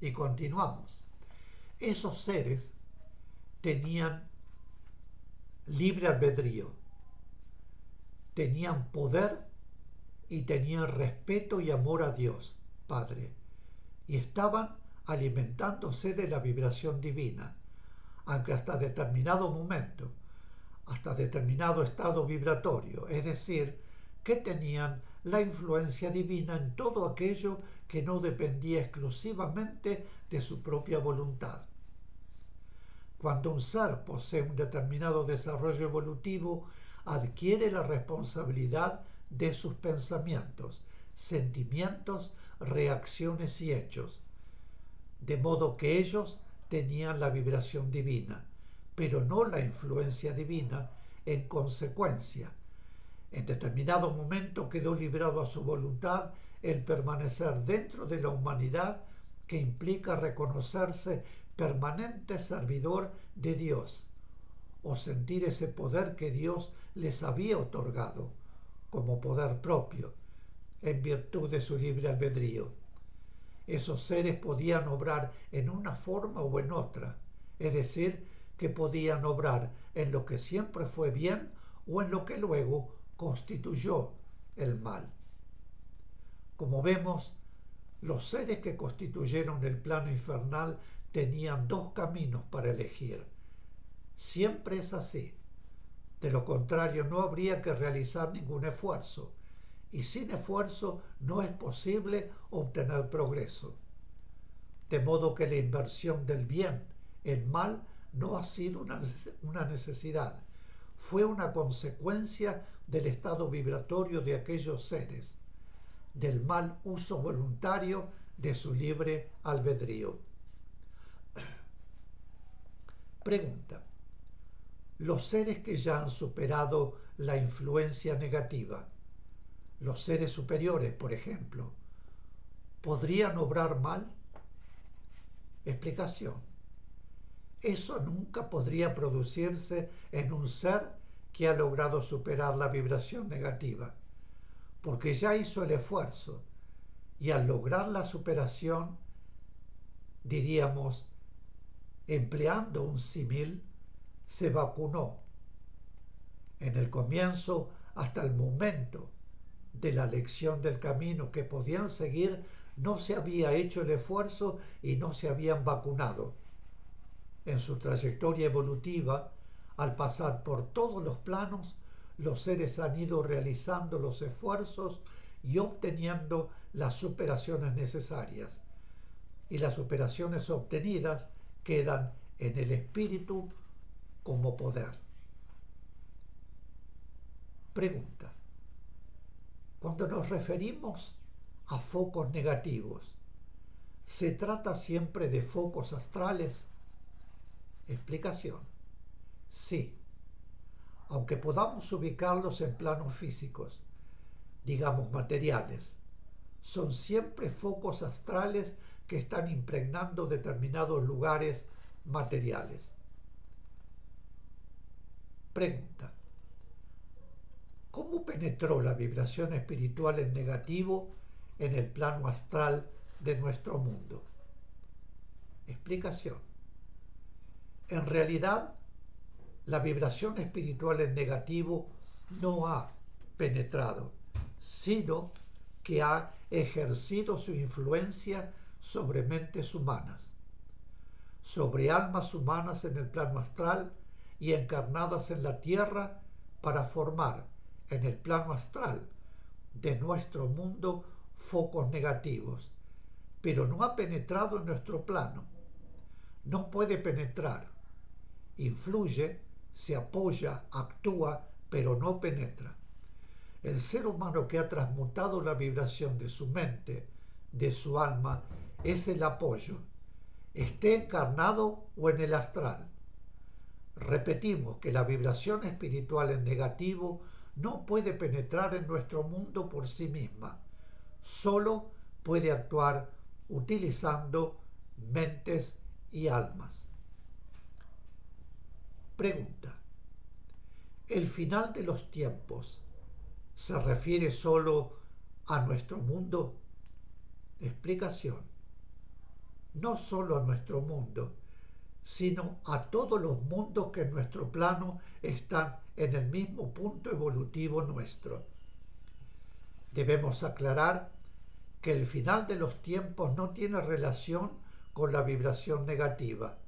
Y continuamos. Esos seres tenían libre albedrío, tenían poder y tenían respeto y amor a Dios, Padre, y estaban alimentándose de la vibración divina, aunque hasta determinado momento, hasta determinado estado vibratorio, es decir, que tenían la influencia divina en todo aquello que no dependía exclusivamente de su propia voluntad. Cuando un ser posee un determinado desarrollo evolutivo, adquiere la responsabilidad de sus pensamientos, sentimientos, reacciones y hechos, de modo que ellos tenían la vibración divina, pero no la influencia divina. En consecuencia, en determinado momento quedó librado a su voluntad el permanecer dentro de la humanidad, que implica reconocerse permanente servidor de Dios, o sentir ese poder que Dios les había otorgado como poder propio, en virtud de su libre albedrío. Esos seres podían obrar en una forma o en otra, es decir, que podían obrar en lo que siempre fue bien o en lo que luego constituyó el mal. Como vemos, los seres que constituyeron el plano infernal tenían dos caminos para elegir. Siempre es así. De lo contrario, no habría que realizar ningún esfuerzo, y sin esfuerzo no es posible obtener progreso. De modo que la inversión del bien en mal no ha sido una necesidad, fue una consecuencia del estado vibratorio de aquellos seres, del mal uso voluntario de su libre albedrío. Pregunta: los seres que ya han superado la influencia negativa, los seres superiores, por ejemplo, ¿podrían obrar mal? Explicación: eso nunca podría producirse en un ser que ha logrado superar la vibración negativa, porque ya hizo el esfuerzo, y al lograr la superación, diríamos, empleando un símil, se vacunó. En el comienzo, hasta el momento de la lección del camino que podían seguir, no se había hecho el esfuerzo y no se habían vacunado. En su trayectoria evolutiva, al pasar por todos los planos, los seres han ido realizando los esfuerzos y obteniendo las superaciones necesarias. Y las superaciones obtenidas quedan en el espíritu como poder. Pregunta: cuando nos referimos a focos negativos, ¿se trata siempre de focos astrales? Explicación: sí, aunque podamos ubicarlos en planos físicos, digamos materiales, son siempre focos astrales que están impregnando determinados lugares materiales. Pregunta: ¿cómo penetró la vibración espiritual en negativo en el plano astral de nuestro mundo? Explicación: en realidad, la vibración espiritual en negativo no ha penetrado, sino que ha ejercido su influencia sobre mentes humanas, sobre almas humanas en el plano astral y encarnadas en la tierra, para formar en el plano astral de nuestro mundo focos negativos, pero no ha penetrado en nuestro plano. No puede penetrar. Influye, se apoya, actúa, pero no penetra. El ser humano que ha transmutado la vibración de su mente, de su alma, es el apoyo, esté encarnado o en el astral. Repetimos que la vibración espiritual en negativo no puede penetrar en nuestro mundo por sí misma, solo puede actuar utilizando mentes y almas. Pregunta: ¿el final de los tiempos se refiere solo a nuestro mundo? Explicación: no solo a nuestro mundo, sino a todos los mundos que en nuestro plano están en el mismo punto evolutivo nuestro. Debemos aclarar que el final de los tiempos no tiene relación con la vibración negativa.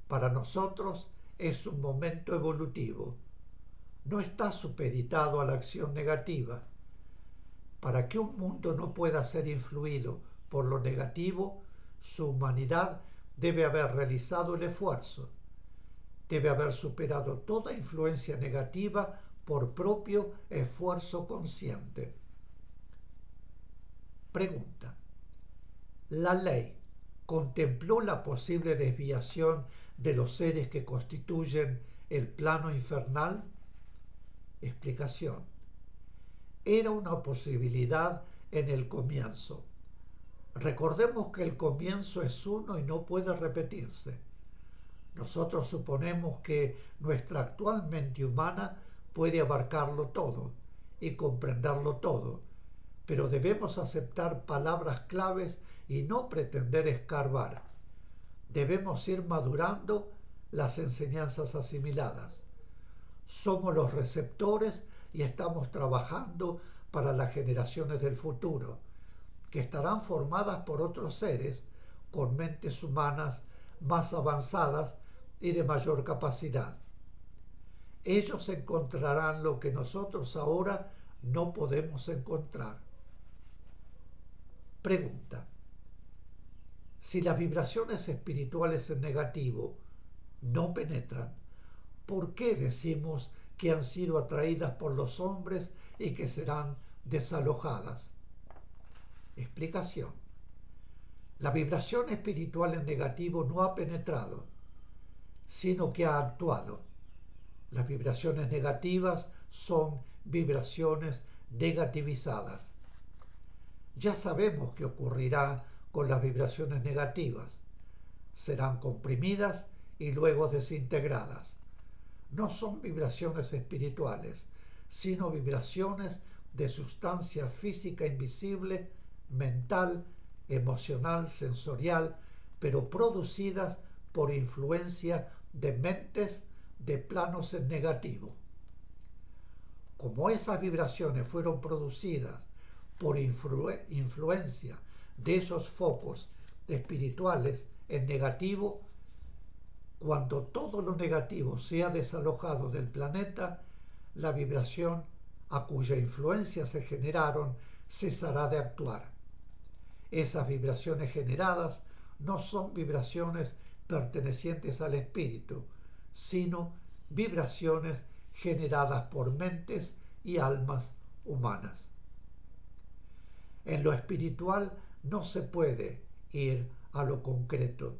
Para nosotros es un momento evolutivo. No está supeditado a la acción negativa. Para que un mundo no pueda ser influido por lo negativo, su humanidad debe haber realizado el esfuerzo. Debe haber superado toda influencia negativa por propio esfuerzo consciente. Pregunta: ¿la ley contempló la posible desviación de los seres que constituyen el plano infernal? Explicación: era una posibilidad en el comienzo. Recordemos que el comienzo es uno y no puede repetirse. Nosotros suponemos que nuestra actual mente humana puede abarcarlo todo y comprenderlo todo, pero debemos aceptar palabras claves y no pretender escarbar. Debemos ir madurando las enseñanzas asimiladas. Somos los receptores y estamos trabajando para las generaciones del futuro, que estarán formadas por otros seres con mentes humanas más avanzadas y de mayor capacidad. Ellos encontrarán lo que nosotros ahora no podemos encontrar. Pregunta: si las vibraciones espirituales en negativo no penetran, ¿por qué decimos que han sido atraídas por los hombres y que serán desalojadas? Explicación: la vibración espiritual en negativo no ha penetrado, sino que ha actuado. Las vibraciones negativas son vibraciones negativizadas. Ya sabemos qué ocurrirá con las vibraciones negativas. Serán comprimidas y luego desintegradas. No son vibraciones espirituales, sino vibraciones de sustancia física invisible, mental, emocional, sensorial, pero producidas por influencia de mentes de planos en negativo. Como esas vibraciones fueron producidas por influencia de esos focos espirituales en negativo, cuando todo lo negativo sea desalojado del planeta, la vibración a cuya influencia se generaron cesará de actuar. Esas vibraciones generadas no son vibraciones pertenecientes al espíritu, sino vibraciones generadas por mentes y almas humanas. En lo espiritual no se puede ir a lo concreto,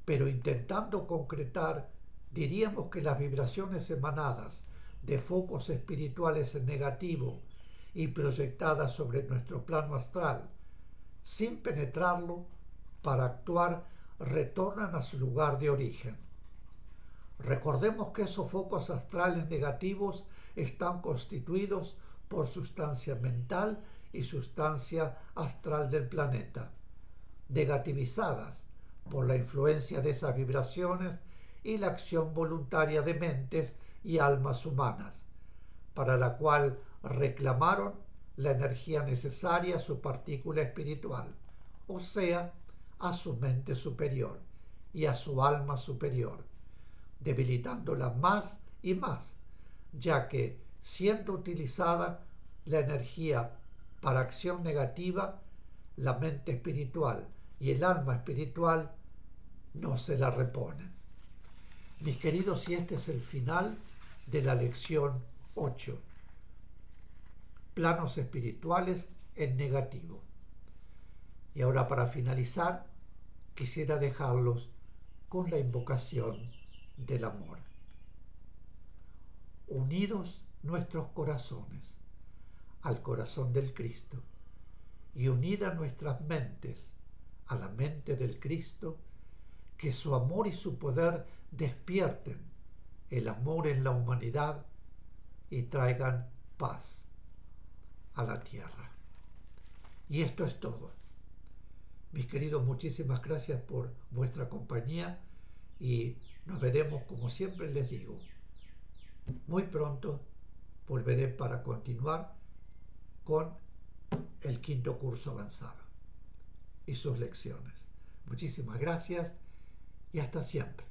pero intentando concretar, diríamos que las vibraciones emanadas de focos espirituales en negativo y proyectadas sobre nuestro plano astral, sin penetrarlo, para actuar, retornan a su lugar de origen. Recordemos que esos focos astrales negativos están constituidos por sustancia mental y sustancia astral del planeta, negativizadas por la influencia de esas vibraciones y la acción voluntaria de mentes y almas humanas, para la cual reclamaron la energía necesaria a su partícula espiritual, o sea, a su mente superior y a su alma superior, debilitándola más y más, ya que, siendo utilizada la energía para acción negativa, la mente espiritual y el alma espiritual no se la reponen. Mis queridos, y este es el final de la lección 8. Planos espirituales en negativo. Y ahora, para finalizar, quisiera dejarlos con la invocación del amor. Unidos nuestros corazones al corazón del Cristo y unidas nuestras mentes a la mente del Cristo, que su amor y su poder despierten el amor en la humanidad y traigan paz a la tierra. Y esto es todo. Mis queridos, muchísimas gracias por vuestra compañía y nos veremos, como siempre les digo, muy pronto. Volveré para continuar con el quinto curso avanzado y sus lecciones. Muchísimas gracias y hasta siempre.